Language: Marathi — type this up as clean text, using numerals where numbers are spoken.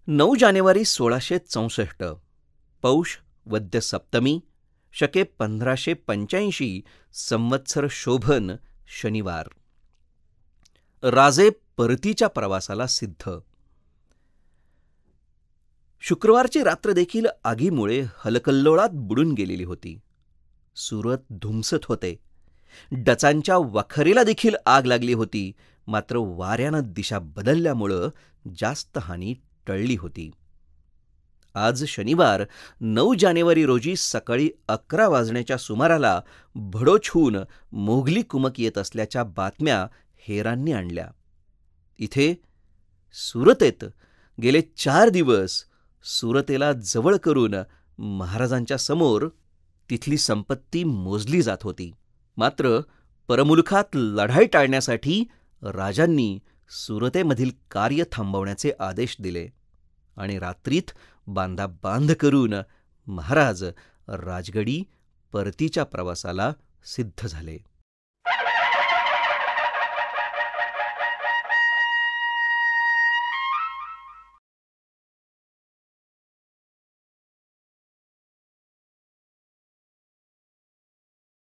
9 जानेवारी 1664 पौष वद्य सप्तमी शके 1585 संवत्सर शोभन शनिवार. राजे परतीच्या प्रवासाला सिद्ध. शुक्रवारची रात्र देखील आगीमुळे हलकल्लोळात बुडून गेलेली होती. सुरत धुमसत होते. डचांच्या वखरीला देखील आग लागली होती. मात्र वाऱ्यानं दिशा बदलल्यामुळं जास्त हानी टळली होती. आज शनिवार 9 जानेवारी रोजी सकाळी 11 वाजण्याच्या सुमाराला भडोच होऊन मोगली कुमक येत असल्याच्या बातम्या हेरांनी आणल्या. इथे सुरतेत गेले 4 दिवस सुरतेला जवळ करून महाराजांच्या समोर तिथली संपत्ती मोजली जात होती. मात्र परमुलुखात लढाई टाळण्यासाठी राजांनी सुरतेमधील कार्य थांबवण्याचे आदेश दिले आणि रात्रीत बांधाबांध करून महाराज राजगडी परतीच्या प्रवासाला सिद्ध झाले.